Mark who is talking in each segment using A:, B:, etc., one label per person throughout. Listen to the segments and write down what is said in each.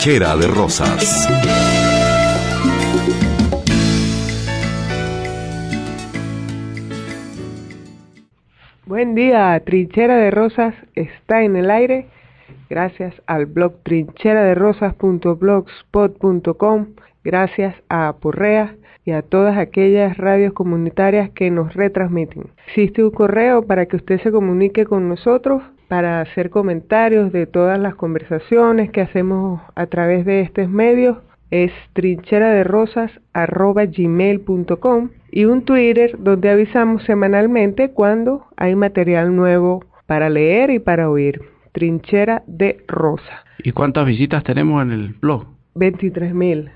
A: Trinchera de Rosas.
B: Buen día, Trinchera de Rosas está en el aire gracias al blog trincheraderosas.blogspot.com, gracias a Porrea y a todas aquellas radios comunitarias que nos retransmiten. Existe un correo para que usted se comunique con nosotros para hacer comentarios de todas las conversaciones que hacemos a través de estos medios. Es trincheraderosas@gmail.com y un Twitter donde avisamos semanalmente cuando hay material nuevo para leer y para oír. Trinchera de Rosa.
C: ¿Y cuántas visitas tenemos en el blog?
B: 23.000.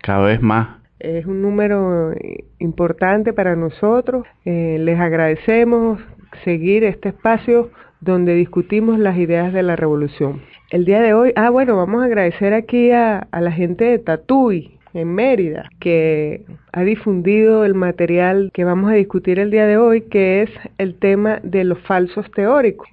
C: Cada vez más.
B: Es un número importante para nosotros. Les agradecemos seguir este espacio donde discutimos las ideas de la revolución. El día de hoy, vamos a agradecer aquí a la gente de Tatuí, en Mérida, que ha difundido el material que vamos a discutir el día de hoy, que es el tema de los falsos teóricos.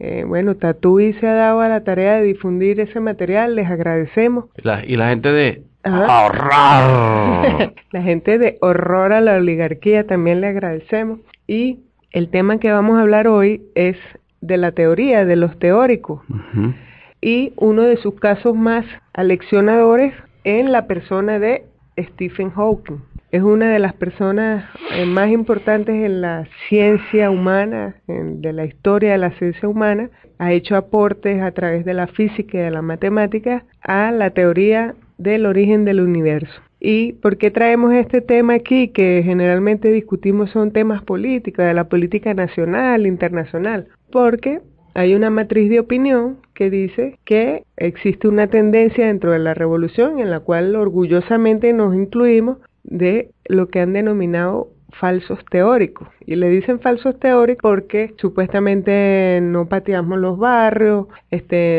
B: Tatuí se ha dado a la tarea de difundir ese material, les agradecemos.
C: Y la gente de horror.
B: La gente de horror a la oligarquía también le agradecemos. Y el tema que vamos a hablar hoy es de la teoría, de los teóricos.
C: Uh-huh.
B: Y uno de sus casos más aleccionadores en la persona de Stephen Hawking. Es una de las personas más importantes en la ciencia humana, de la historia de la ciencia humana. Ha hecho aportes a través de la física y de la matemática a la teoría del origen del universo. ¿Y por qué traemos este tema aquí? Que generalmente discutimos son temas políticos, de la política nacional, internacional, porque hay una matriz de opinión que dice que existe una tendencia dentro de la revolución en la cual orgullosamente nos incluimos de lo que han denominado falsos teóricos. Y le dicen falsos teóricos porque supuestamente no pateamos los barrios,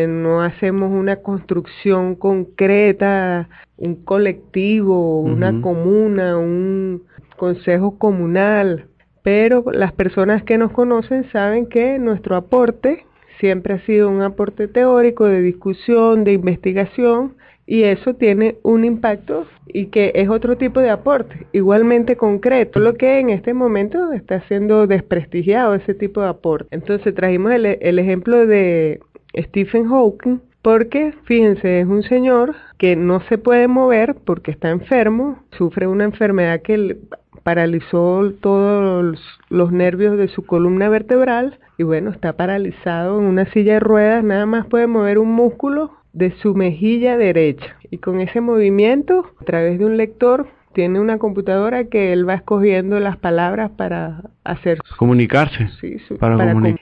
B: no hacemos una construcción concreta, un colectivo, una comuna, un consejo comunal. Pero las personas que nos conocen saben que nuestro aporte siempre ha sido un aporte teórico, de discusión, de investigación, y eso tiene un impacto y que es otro tipo de aporte, igualmente concreto, lo que en este momento está siendo desprestigiado ese tipo de aporte. Entonces trajimos el ejemplo de Stephen Hawking, porque fíjense, es un señor que no se puede mover porque está enfermo, sufre una enfermedad que paralizó todos los nervios de su columna vertebral y está paralizado en una silla de ruedas, nada más puede mover un músculo de su mejilla derecha y con ese movimiento, a través de un lector, tiene una computadora que él va escogiendo las palabras para hacer
C: comunicarse.
B: Sí,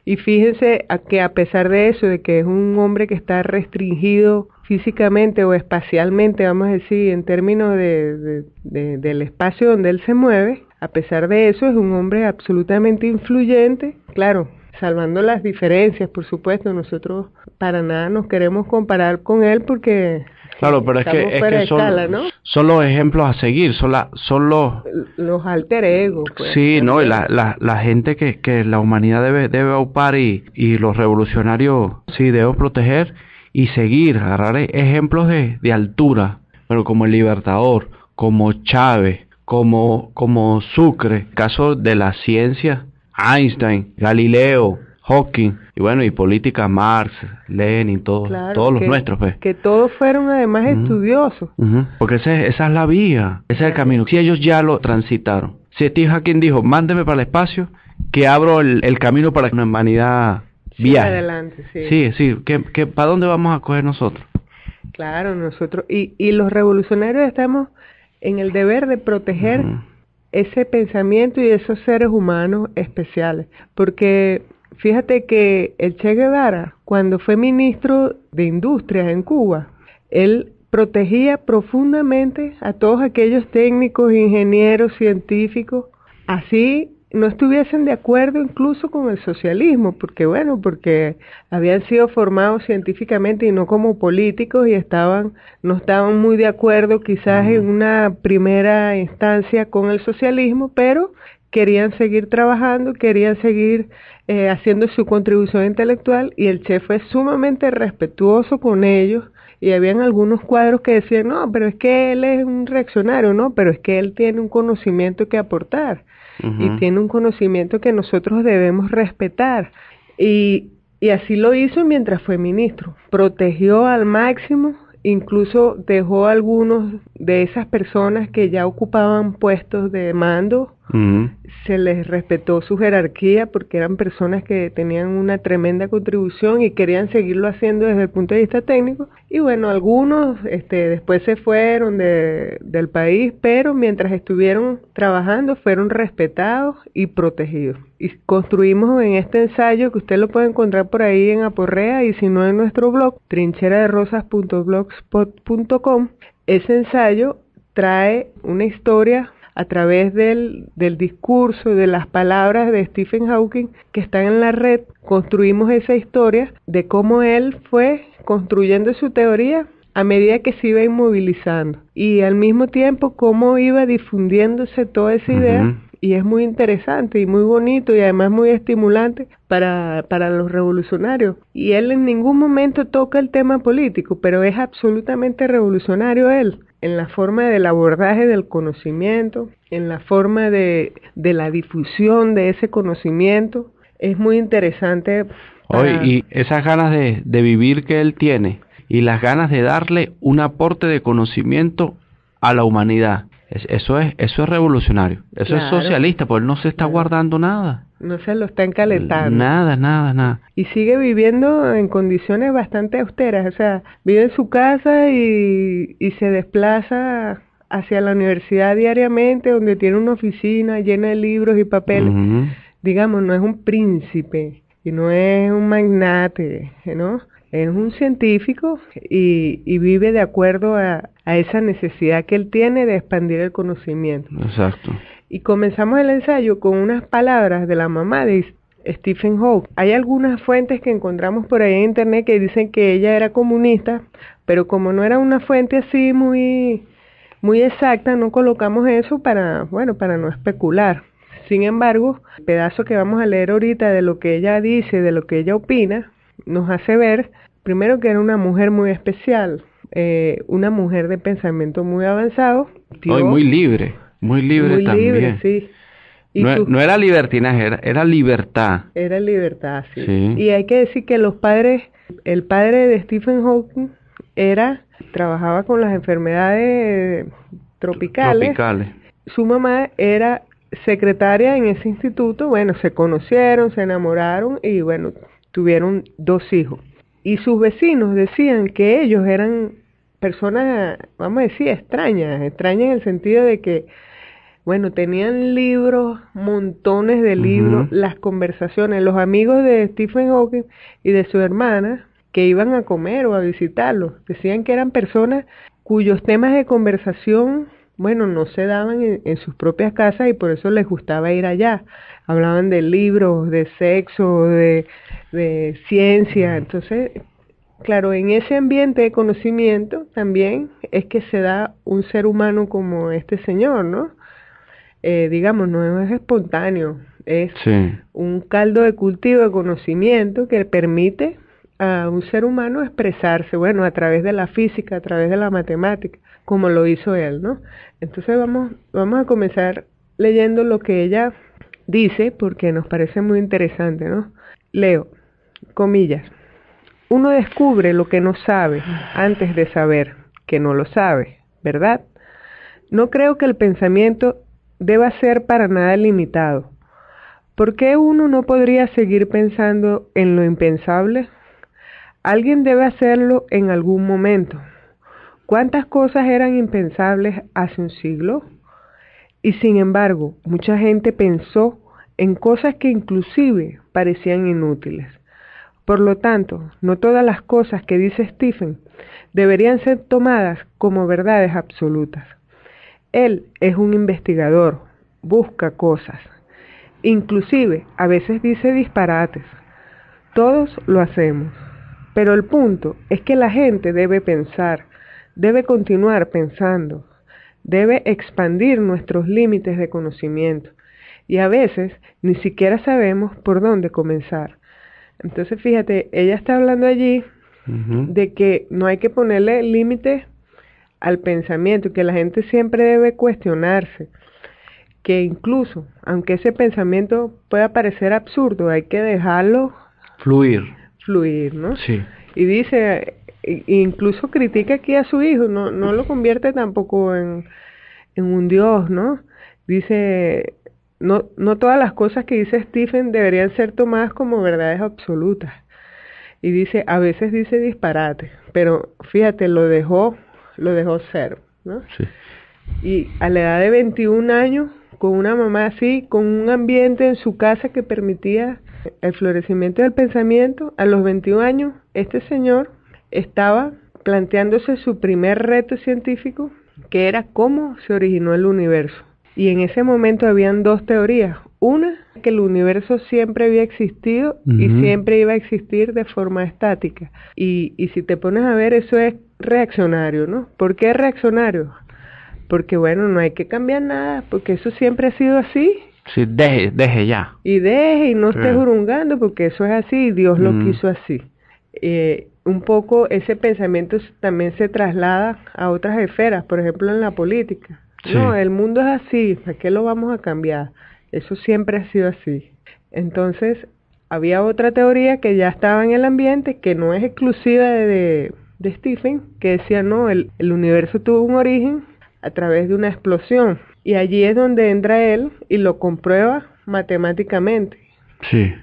B: y fíjense que a pesar de eso, de que es un hombre que está restringido físicamente o espacialmente, vamos a decir, en términos del espacio donde él se mueve, a pesar de eso es un hombre absolutamente influyente, claro, salvando las diferencias, por supuesto, nosotros para nada nos queremos comparar con él porque
C: claro, pero es que son los ejemplos a seguir, son
B: los alter ego. Pues,
C: sí, no, y la gente que la humanidad debe aupar y los revolucionarios sí debemos proteger y seguir, agarrar ejemplos de altura, pero como el Libertador, como Chávez, como Sucre, caso de la ciencia, Einstein, Galileo, Hawking, y política, Marx, Lenin, todos los nuestros, pues.
B: Que todos fueron además estudiosos.
C: Porque esa es la vía, ese es el camino. Si ellos ya lo transitaron. Si Steve Hawking dijo, mándeme para el espacio, que abro el camino para que la humanidad viaje.
B: Adelante,
C: sí. ¿Que para dónde vamos a coger nosotros?
B: Claro, nosotros, y los revolucionarios estamos en el deber de proteger ese pensamiento y esos seres humanos especiales, porque fíjate que el Che Guevara, cuando fue ministro de Industrias en Cuba, él protegía profundamente a todos aquellos técnicos, ingenieros, científicos, así no estuviesen de acuerdo incluso con el socialismo, porque habían sido formados científicamente y no como políticos y no estaban muy de acuerdo quizás en una primera instancia con el socialismo, pero querían seguir trabajando, querían seguir haciendo su contribución intelectual, y el Che fue sumamente respetuoso con ellos y habían algunos cuadros que decían, no, pero es que él es un reaccionario, no, pero es que él tiene un conocimiento que aportar y tiene un conocimiento que nosotros debemos respetar. Y así lo hizo mientras fue ministro. Protegió al máximo, incluso dejó a algunos de esas personas que ya ocupaban puestos de mando, se les respetó su jerarquía porque eran personas que tenían una tremenda contribución y querían seguirlo haciendo desde el punto de vista técnico. Y bueno, algunos después se fueron del país, pero mientras estuvieron trabajando fueron respetados y protegidos. Y construimos en este ensayo, que usted lo puede encontrar por ahí en Aporrea y si no en nuestro blog, trincheraderosas.blogspot.com, ese ensayo trae una historia a través del discurso, de las palabras de Stephen Hawking que están en la red. Construimos esa historia de cómo él fue construyendo su teoría a medida que se iba inmovilizando y al mismo tiempo cómo iba difundiéndose toda esa idea. Y es muy interesante y muy bonito y además muy estimulante para los revolucionarios. Y él en ningún momento toca el tema político, pero es absolutamente revolucionario él, en la forma del abordaje del conocimiento, en la forma de la difusión de ese conocimiento. Es muy interesante.
C: Y esas ganas de vivir que él tiene y las ganas de darle un aporte de conocimiento a la humanidad. Eso es revolucionario, eso es socialista, porque él no se está guardando nada.
B: No se lo está encalentando.
C: Nada.
B: Y sigue viviendo en condiciones bastante austeras, o sea, vive en su casa y se desplaza hacia la universidad diariamente, donde tiene una oficina llena de libros y papeles. Digamos, no es un príncipe y no es un magnate, ¿no? Es un científico y vive de acuerdo a esa necesidad que él tiene de expandir el conocimiento.
C: Exacto.
B: Y comenzamos el ensayo con unas palabras de la mamá de Stephen Hawking. Hay algunas fuentes que encontramos por ahí en internet que dicen que ella era comunista, pero como no era una fuente así muy exacta, no colocamos eso para no especular. Sin embargo, el pedazo que vamos a leer ahorita de lo que ella dice, de lo que ella opina, nos hace ver, primero, que era una mujer muy especial, una mujer de pensamiento muy avanzado.
C: Y muy libre también.
B: Libre, sí. Y
C: no era libertinaje, era libertad.
B: Era libertad, sí. Y hay que decir que el padre de Stephen Hawking trabajaba con las enfermedades tropicales. Su mamá era secretaria en ese instituto. Bueno, se conocieron, se enamoraron y bueno, tuvieron 2 hijos. Y sus vecinos decían que ellos eran personas, vamos a decir, extrañas en el sentido de que, bueno, tenían libros, montones de libros, las conversaciones, los amigos de Stephen Hawking y de su hermana que iban a comer o a visitarlo, decían que eran personas cuyos temas de conversación, bueno, no se daban en sus propias casas y por eso les gustaba ir allá. Hablaban de libros, de sexo, de ciencia. Entonces, claro, en ese ambiente de conocimiento también es que se da un ser humano como este señor, ¿no? Digamos, no es espontáneo, es un caldo de cultivo de conocimiento que permite a un ser humano expresarse, bueno, a través de la física, a través de la matemática, como lo hizo él, ¿no? Entonces vamos a comenzar leyendo lo que ella dice, porque nos parece muy interesante, ¿no? Leo, comillas: uno descubre lo que no sabe antes de saber que no lo sabe, ¿verdad? No creo que el pensamiento deba ser para nada limitado. ¿Por qué uno no podría seguir pensando en lo impensable? Alguien debe hacerlo en algún momento. ¿Cuántas cosas eran impensables hace un siglo? Y sin embargo, mucha gente pensó en cosas que inclusive parecían inútiles. Por lo tanto, no todas las cosas que dice Stephen deberían ser tomadas como verdades absolutas. Él es un investigador, busca cosas. Inclusive, a veces dice disparates. Todos lo hacemos. Pero el punto es que la gente debe pensar, debe continuar pensando, debe expandir nuestros límites de conocimiento. Y a veces ni siquiera sabemos por dónde comenzar. Entonces, fíjate, ella está hablando allí de que no hay que ponerle límites al pensamiento, que la gente siempre debe cuestionarse, que incluso, aunque ese pensamiento pueda parecer absurdo, hay que dejarlo fluir, ¿no?
C: Sí.
B: Y dice, incluso critica aquí a su hijo, no lo convierte tampoco en un dios, ¿no? Dice, no todas las cosas que dice Stephen deberían ser tomadas como verdades absolutas. Y dice, a veces dice disparate, pero fíjate, lo dejó ser, ¿no?
C: Sí.
B: Y a la edad de 21 años, con una mamá así, con un ambiente en su casa que permitía el florecimiento del pensamiento, a los 21 años, este señor estaba planteándose su primer reto científico, que era cómo se originó el universo. Y en ese momento habían dos teorías. Una, que el universo siempre había existido y siempre iba a existir de forma estática. Y si te pones a ver, eso es reaccionario, ¿no? ¿Por qué reaccionario? Porque bueno, no hay que cambiar nada, porque eso siempre ha sido así.
C: Sí, deje ya.
B: Y no estés hurungando, porque eso es así y Dios lo quiso así. Un poco ese pensamiento también se traslada a otras esferas, por ejemplo en la política. Sí. No, el mundo es así, ¿para qué lo vamos a cambiar? Eso siempre ha sido así. Entonces, había otra teoría que ya estaba en el ambiente, que no es exclusiva de Stephen, que decía, no, el universo tuvo un origen a través de una explosión. Y allí es donde entra él y lo comprueba matemáticamente.
C: Sí.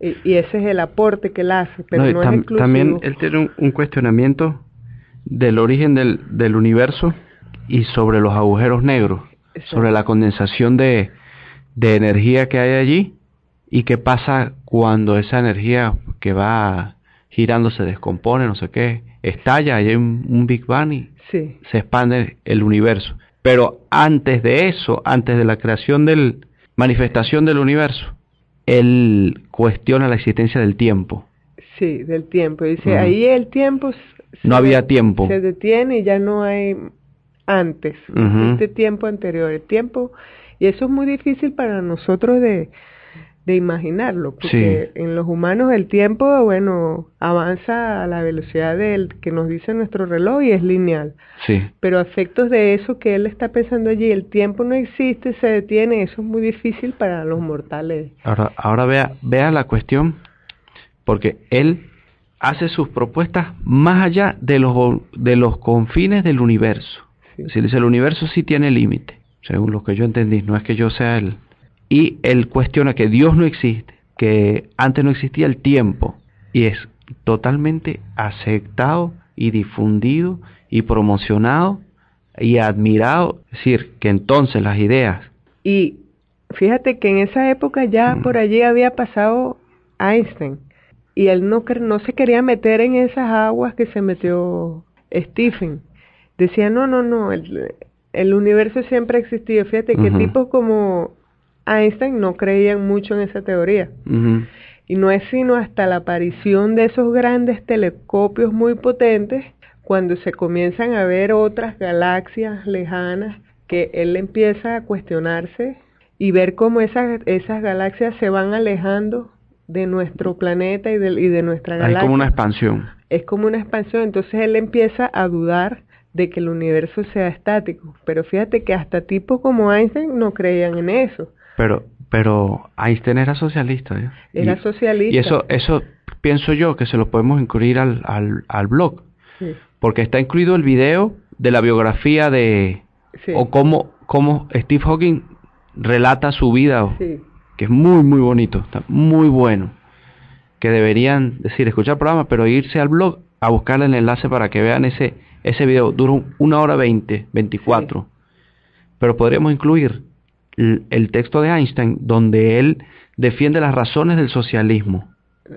B: Y ese es el aporte que él hace, pero no es exclusivo.
C: También él tiene un cuestionamiento del origen del universo y sobre los agujeros negros, exacto, sobre la condensación de energía que hay allí y qué pasa cuando esa energía que va girando se descompone, no sé qué, estalla, hay un Big Bang y
B: sí,
C: se expande el universo. Pero antes de eso, antes de la creación manifestación del universo, él cuestiona la existencia del tiempo.
B: Sí, del tiempo. Dice, ahí el tiempo
C: no había tiempo.
B: Se detiene y ya no hay antes. Este tiempo anterior, el tiempo. Y eso es muy difícil para nosotros de imaginarlo, porque en los humanos el tiempo, bueno, avanza a la velocidad que nos dice nuestro reloj y es lineal.
C: Sí.
B: Pero a efectos de eso que él está pensando allí, el tiempo no existe, se detiene, eso es muy difícil para los mortales.
C: Ahora vea la cuestión, porque él hace sus propuestas más allá de los confines del universo. Sí. Es decir, el universo sí tiene límite, según lo que yo entendí, no es que yo sea él. Y él cuestiona que Dios no existe, que antes no existía el tiempo, y es totalmente aceptado y difundido y promocionado y admirado. Es decir, que entonces las ideas...
B: Y fíjate que en esa época ya por allí había pasado Einstein, y él no se quería meter en esas aguas que se metió Stephen. Decía, no, el universo siempre ha existido. Fíjate que tipos como Einstein no creían mucho en esa teoría. Y no es sino hasta la aparición de esos grandes telescopios muy potentes, cuando se comienzan a ver otras galaxias lejanas, que él empieza a cuestionarse y ver cómo esas galaxias se van alejando de nuestro planeta y de nuestra galaxia.
C: Es como una expansión.
B: Es como una expansión, entonces él empieza a dudar de que el universo sea estático. Pero fíjate que hasta tipos como Einstein no creían en eso.
C: Pero Einstein era socialista, ¿eh?
B: Era socialista.
C: Y eso pienso yo que se lo podemos incluir al blog. Sí. Porque está incluido el video de la biografía o cómo Steve Hawking relata su vida, que es muy muy bonito, está muy bueno. Que deberían escuchar el programa, pero irse al blog a buscar el enlace para que vean ese video. Dura 1 hora 24. Pero podríamos incluir el texto de Einstein, donde él defiende las razones del socialismo.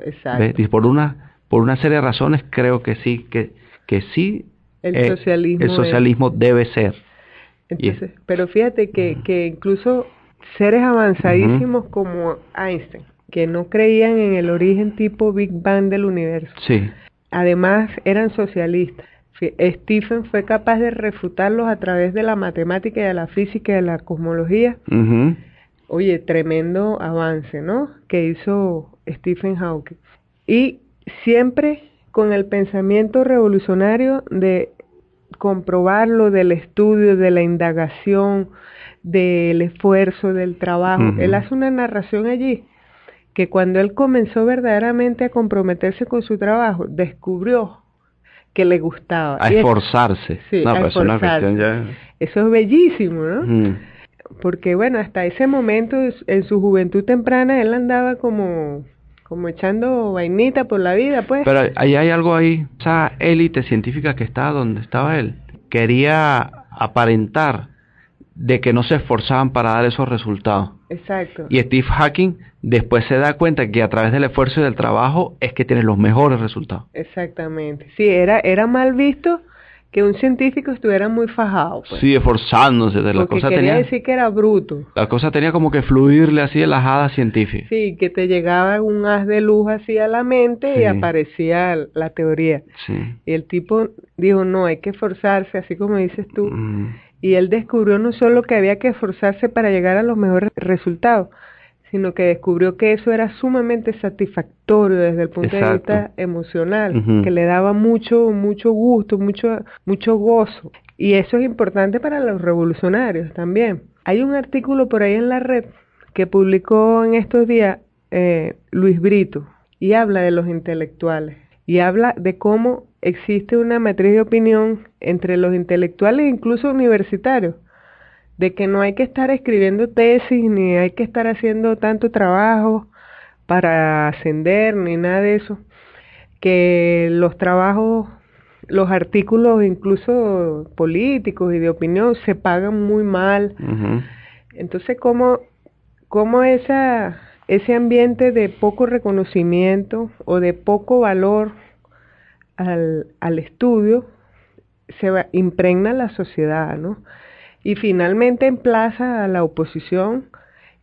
B: Exacto.
C: ¿Ves? Y por una serie de razones creo que sí, que sí
B: el socialismo
C: debe ser.
B: Entonces, pero fíjate que incluso seres avanzadísimos como Einstein, que no creían en el origen tipo Big Bang del universo, además eran socialistas. Stephen fue capaz de refutarlos a través de la matemática y de la física y de la cosmología. Oye, tremendo avance, ¿no?, que hizo Stephen Hawking. Y siempre con el pensamiento revolucionario de comprobarlo, del estudio, de la indagación, del esfuerzo, del trabajo. Él hace una narración allí que cuando él comenzó verdaderamente a comprometerse con su trabajo, descubrió que le gustaba.
C: A esforzarse.
B: Sí,
C: no,
B: a
C: pues
B: esforzarse. Eso es bellísimo, ¿no? Porque bueno, hasta ese momento, en su juventud temprana, él andaba como echando vainita por la vida, pues.
C: Pero ahí hay algo ahí, esa élite científica que estaba donde estaba él, quería aparentar de que no se esforzaban para dar esos resultados.
B: Exacto.
C: Y Steve Hawking después se da cuenta que a través del esfuerzo y del trabajo es que tiene los mejores resultados.
B: Exactamente. Sí, era mal visto que un científico estuviera muy fajado, pues.
C: Sí, esforzándose. La cosa
B: quería decir que era bruto.
C: La cosa tenía como que fluirle así en las hadas científicas.
B: Sí, que te llegaba un haz de luz así a la mente y aparecía la teoría.
C: Sí.
B: Y el tipo dijo, no, hay que esforzarse, así como dices tú. Y él descubrió no solo que había que esforzarse para llegar a los mejores resultados, sino que descubrió que eso era sumamente satisfactorio desde el punto de vista emocional, que le daba mucho gusto, mucho gozo. Y eso es importante para los revolucionarios también. Hay un artículo por ahí en la red que publicó en estos días Luis Brito y habla de los intelectuales y habla de cómo existe una matriz de opinión entre los intelectuales, incluso universitarios, de que no hay que estar escribiendo tesis, ni hay que estar haciendo tanto trabajo para ascender, ni nada de eso, que los trabajos, los artículos incluso políticos y de opinión se pagan muy mal. Entonces, ¿cómo ese ambiente de poco reconocimiento o de poco valor al estudio impregna la sociedad, ¿no? Y finalmente emplaza a la oposición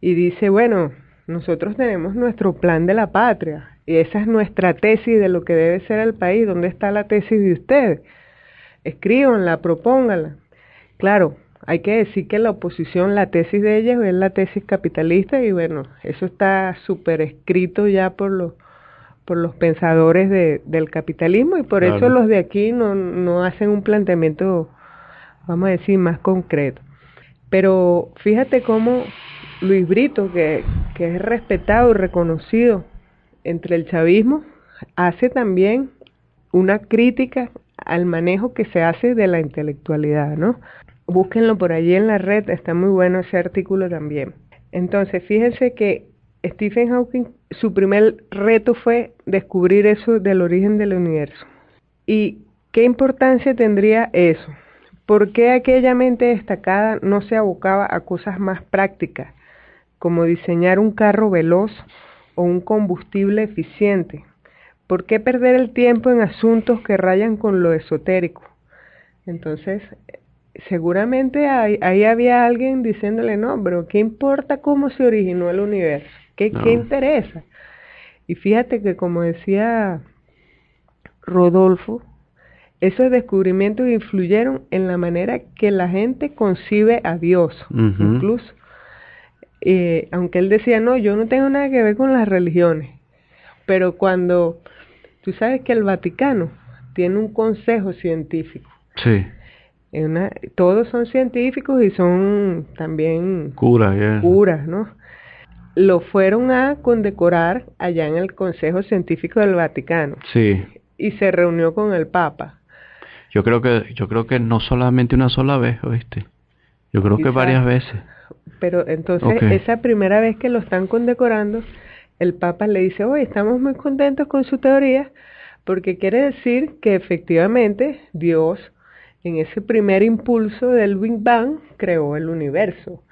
B: y dice, bueno, nosotros tenemos nuestro plan de la patria y esa es nuestra tesis de lo que debe ser el país. ¿Dónde está la tesis de ustedes? Escríbanla, propónganla. Claro, hay que decir que la oposición, la tesis de ellos es la tesis capitalista y bueno, eso está súper escrito ya por los pensadores del capitalismo y por eso los de aquí no hacen un planteamiento, vamos a decir, más concreto. Pero fíjate cómo Luis Brito, que es respetado y reconocido entre el chavismo, hace también una crítica al manejo que se hace de la intelectualidad, ¿no? Búsquenlo por allí en la red, está muy bueno ese artículo también. Entonces, fíjense que Stephen Hawking, su primer reto fue descubrir eso del origen del universo. ¿Y qué importancia tendría eso? ¿Por qué aquella mente destacada no se abocaba a cosas más prácticas, como diseñar un carro veloz o un combustible eficiente? ¿Por qué perder el tiempo en asuntos que rayan con lo esotérico? Entonces, seguramente ahí había alguien diciéndole, no, pero ¿qué importa cómo se originó el universo? ¿Qué interesa? Y fíjate que, como decía Rodolfo, esos descubrimientos influyeron en la manera que la gente concibe a Dios, incluso. Aunque él decía, no, yo no tengo nada que ver con las religiones. Pero cuando, tú sabes que el Vaticano tiene un consejo científico.
C: Sí.
B: Todos son científicos y son también curas, ¿no? Lo fueron a condecorar allá en el Consejo Científico del Vaticano.
C: Sí.
B: Y se reunió con el Papa.
C: Yo creo que no solamente una sola vez, ¿oíste? Yo creo que varias veces.
B: Pero entonces, esa primera vez que lo están condecorando, el Papa le dice, oye, estamos muy contentos con su teoría, porque quiere decir que efectivamente Dios, en ese primer impulso del Big Bang, creó el universo.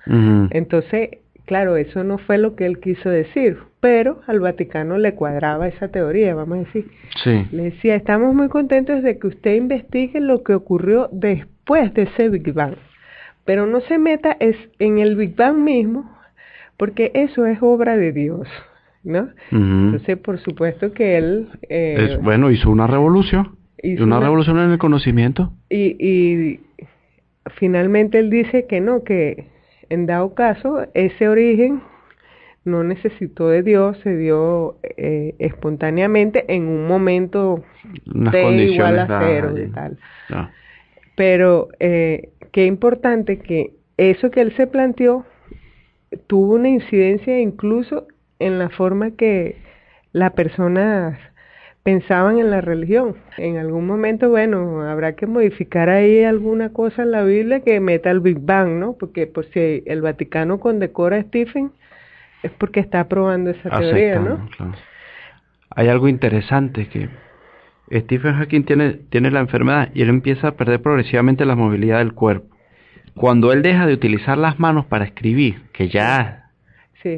B: Entonces, claro, eso no fue lo que él quiso decir, pero al Vaticano le cuadraba esa teoría, vamos a decir.
C: Sí.
B: Le decía, estamos muy contentos de que usted investigue lo que ocurrió después de ese Big Bang, pero no se meta en el Big Bang mismo, porque eso es obra de Dios, ¿no? Entonces, por supuesto que él...
C: hizo una revolución. Hizo una revolución en el conocimiento.
B: Y finalmente él dice que no, que en dado caso, ese origen no necesitó de Dios, se dio espontáneamente en un momento T igual a 0 y tal.
C: No.
B: Pero qué importante que eso que él se planteó tuvo una incidencia incluso en la forma que las personas pensaban en la religión. En algún momento, bueno, habrá que modificar ahí alguna cosa en la Biblia que meta el Big Bang, ¿no? Porque por si el Vaticano condecora a Stephen, es porque está aprobando esa teoría, ¿no?
C: Claro. Hay algo interesante, que Stephen Hawking tiene la enfermedad y él empieza a perder progresivamente la movilidad del cuerpo. Cuando él deja de utilizar las manos para escribir, que ya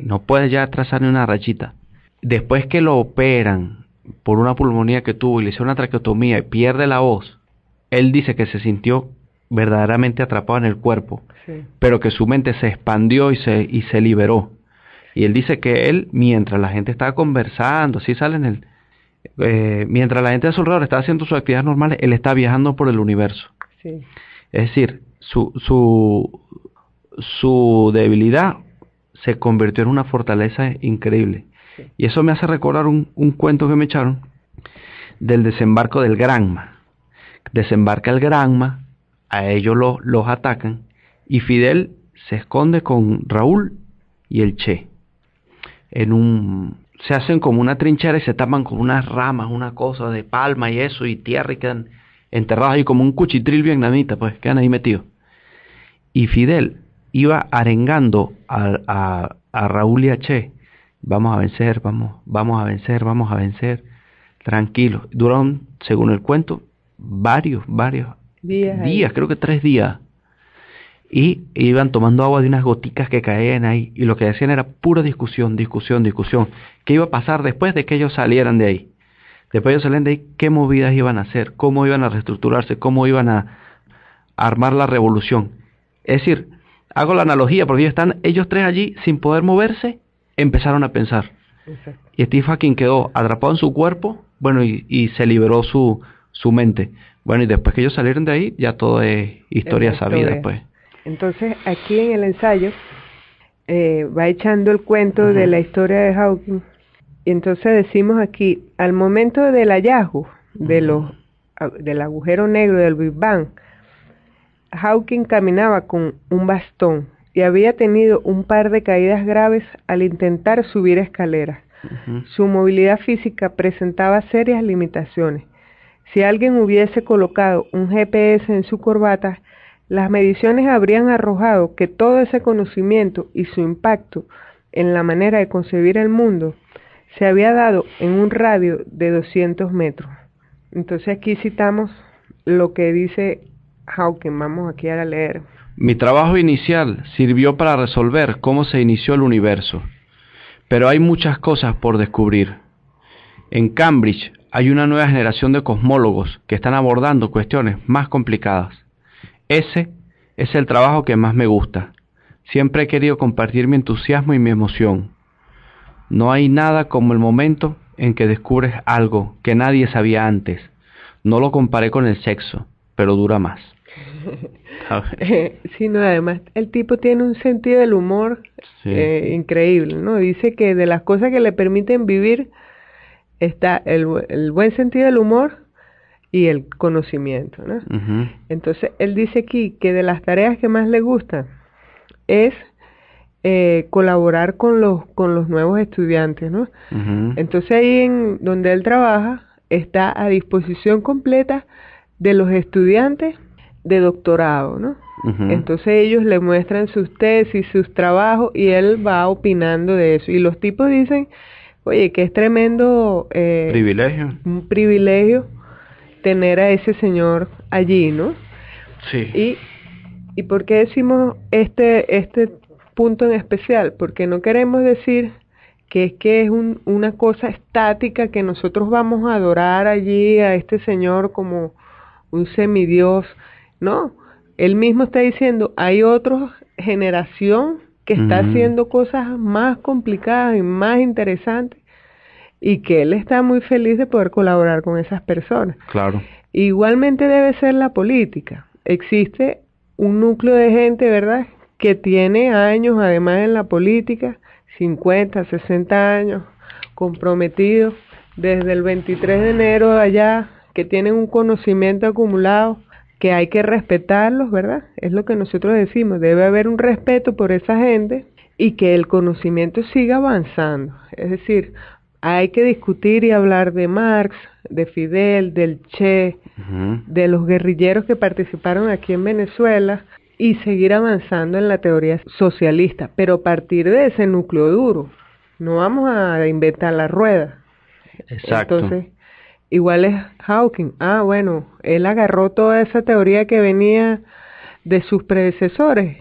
C: no puede ya trazar ni una rayita, después que lo operan por una pulmonía que tuvo y le hicieron una traqueotomía y pierde la voz, él dice que se sintió verdaderamente atrapado en el cuerpo, pero que su mente se expandió y se liberó. Y él dice que él, mientras la gente estaba conversando, mientras la gente a su alrededor estaba haciendo sus actividades normales, él está viajando por el universo.
B: Sí.
C: Es decir, su debilidad se convirtió en una fortaleza increíble. Sí. Y eso me hace recordar un cuento que me echaron del desembarco del Granma. Desembarca el Granma, a ellos los atacan, y Fidel se esconde con Raúl y el Che. Se hacen como una trinchera y se tapan con unas ramas, una cosa de palma y eso, y tierra, y quedan enterrados ahí como un cuchitril vietnamita, pues quedan ahí metidos. Y Fidel iba arengando a Raúl y a Che: vamos a vencer, vamos a vencer, vamos a vencer, tranquilos. Duraron, según el cuento, varios días, creo que 3 días. Y iban tomando agua de unas goticas que caían ahí, y lo que decían era pura discusión. ¿Qué iba a pasar después de que ellos salieran de ahí? Después de ellos salieran de ahí, ¿qué movidas iban a hacer? ¿Cómo iban a reestructurarse? ¿Cómo iban a armar la revolución? Es decir, hago la analogía porque ellos 3 allí sin poder moverse, empezaron a pensar. Exacto. Y Steve Hawking quedó atrapado en su cuerpo, bueno, y se liberó su mente. Bueno, y después que ellos salieron de ahí, ya todo es historia sabida, pues.
B: Entonces, aquí en el ensayo va echando el cuento de la historia de Hawking. Y entonces decimos aquí: al momento del hallazgo del agujero negro del Big Bang, Hawking caminaba con un bastón y había tenido un par de caídas graves al intentar subir escaleras. Su movilidad física presentaba serias limitaciones. Si alguien hubiese colocado un GPS en su corbata, las mediciones habrían arrojado que todo ese conocimiento y su impacto en la manera de concebir el mundo se había dado en un radio de 200 metros. Entonces aquí citamos lo que dice Hawking. Vamos aquí a leer.
C: Mi trabajo inicial sirvió para resolver cómo se inició el universo, pero hay muchas cosas por descubrir. En Cambridge hay una nueva generación de cosmólogos que están abordando cuestiones más complicadas. Ese es el trabajo que más me gusta. Siempre he querido compartir mi entusiasmo y mi emoción. No hay nada como el momento en que descubres algo que nadie sabía antes. No lo comparé con el sexo, pero dura más.
B: Sí, no, además el tipo tiene un sentido del humor increíble, ¿no? Dice que de las cosas que le permiten vivir está el buen sentido del humor y el conocimiento, ¿no? Entonces él dice aquí que de las tareas que más le gustan es colaborar con los nuevos estudiantes, ¿no? Entonces ahí en donde él trabaja está a disposición completa de los estudiantes de doctorado, ¿no? Entonces ellos le muestran sus tesis, sus trabajos, y él va opinando de eso. Y los tipos dicen: oye, que es tremendo un privilegio tener a ese señor allí, ¿no?
C: Sí.
B: ¿Y por qué decimos este punto en especial? Porque no queremos decir que es una cosa estática, que nosotros vamos a adorar allí a este señor como un semidios. No, él mismo está diciendo: hay otra generación que está haciendo cosas más complicadas y más interesantes, y que él está muy feliz de poder colaborar con esas personas.
C: Claro.
B: Igualmente debe ser la política. Existe un núcleo de gente, ¿verdad?, que tiene años además en la política, 50, 60 años, comprometidos desde el 23 de enero allá, que tienen un conocimiento acumulado, que hay que respetarlos, ¿verdad? Es lo que nosotros decimos, debe haber un respeto por esa gente y que el conocimiento siga avanzando. Es decir, hay que discutir y hablar de Marx, de Fidel, del Che, de los guerrilleros que participaron aquí en Venezuela y seguir avanzando en la teoría socialista, pero partir de ese núcleo duro. No vamos a inventar la rueda.
C: Exacto.
B: Entonces, igual es Hawking. Bueno, él agarró toda esa teoría que venía de sus predecesores,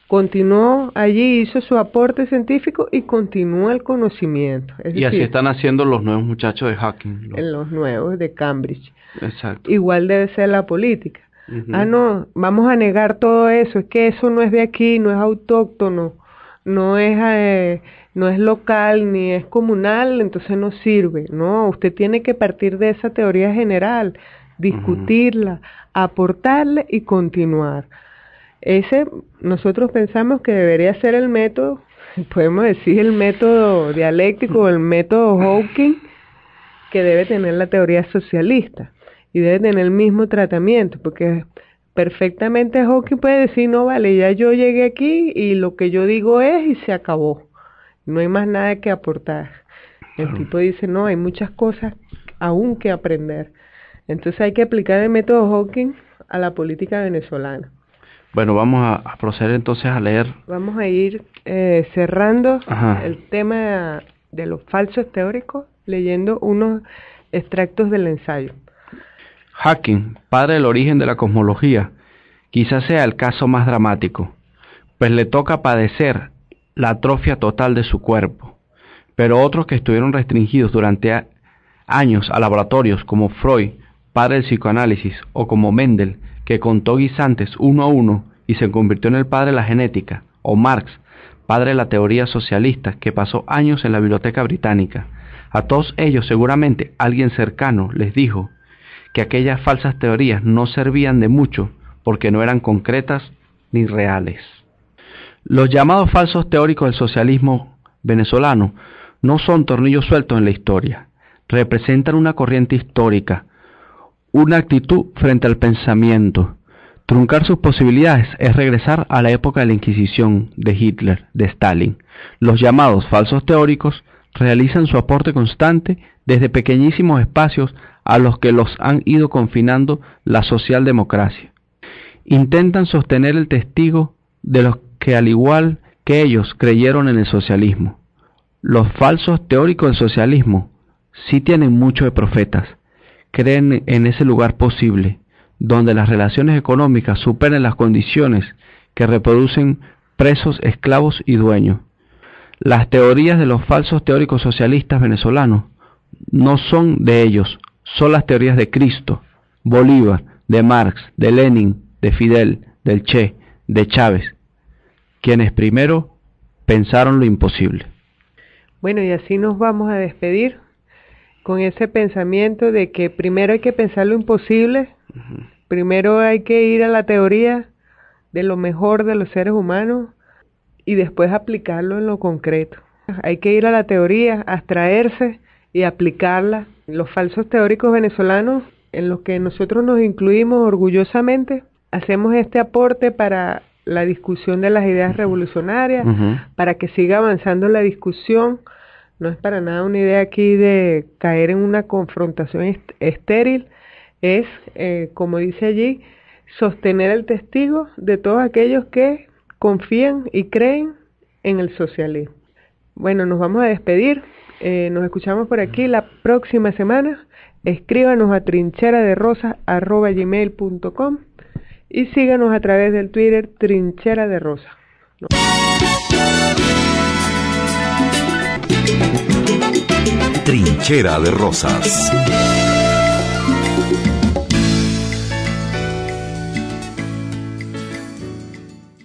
B: continuó allí, hizo su aporte científico y continúa el conocimiento. Es
C: y
B: decir,
C: así están haciendo los nuevos muchachos de Hawking.
B: Los nuevos de Cambridge.
C: Exacto.
B: Igual debe ser la política. No, vamos a negar todo eso, es que eso no es de aquí, no es autóctono, no es local ni es comunal, entonces no sirve. No, usted tiene que partir de esa teoría general, discutirla, aportarle y continuar. Nosotros pensamos que debería ser el método, podemos decir el método dialéctico, el método Hawking, que debe tener la teoría socialista y debe tener el mismo tratamiento, porque perfectamente Hawking puede decir, no vale, ya yo llegué aquí y lo que yo digo es y se acabó, no hay más nada que aportar. El tipo dice, no, hay muchas cosas aún que aprender. Entonces hay que aplicar el método Hawking a la política venezolana.
C: Bueno, vamos a proceder entonces a leer.
B: Vamos a ir cerrando el tema de los falsos teóricos, leyendo unos extractos del ensayo.
C: Hawking, padre del origen de la cosmología, quizás sea el caso más dramático, pues le toca padecer la atrofia total de su cuerpo, pero otros que estuvieron restringidos durante años a laboratorios como Freud, padre del psicoanálisis, o como Mendel, que contó guisantes uno a uno y se convirtió en el padre de la genética, o Marx, padre de la teoría socialista, que pasó años en la biblioteca británica. A todos ellos seguramente alguien cercano les dijo que aquellas falsas teorías no servían de mucho porque no eran concretas ni reales. Los llamados falsos teóricos del socialismo venezolano no son tornillos sueltos en la historia, representan una corriente histórica, una actitud frente al pensamiento. Truncar sus posibilidades es regresar a la época de la Inquisición, de Hitler, de Stalin. Los llamados falsos teóricos realizan su aporte constante desde pequeñísimos espacios a los que los han ido confinando la socialdemocracia. Intentan sostener el testigo de los que al igual que ellos creyeron en el socialismo. Los falsos teóricos del socialismo sí tienen mucho de profetas, creen en ese lugar posible, donde las relaciones económicas superan las condiciones que reproducen presos, esclavos y dueños. Las teorías de los falsos teóricos socialistas venezolanos no son de ellos, son las teorías de Cristo, Bolívar, de Marx, de Lenin, de Fidel, del Che, de Chávez, quienes primero pensaron lo imposible.
B: Bueno, y así nos vamos a despedir con ese pensamiento de que primero hay que pensar lo imposible, primero hay que ir a la teoría de lo mejor de los seres humanos y después aplicarlo en lo concreto. Hay que ir a la teoría, abstraerse y aplicarla. Los falsos teóricos venezolanos, en los que nosotros nos incluimos orgullosamente, hacemos este aporte para la discusión de las ideas revolucionarias, para que siga avanzando la discusión. No es para nada una idea aquí de caer en una confrontación estéril, es, como dice allí, sostener el testigo de todos aquellos que confían y creen en el socialismo. Bueno, nos vamos a despedir, nos escuchamos por aquí la próxima semana. Escríbanos a trincheraderosas@gmail.com y síganos a través del Twitter Trinchera de Rosa.
A: Trinchera de Rosas.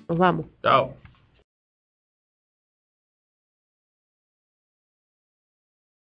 B: Nos vamos.
C: Chao.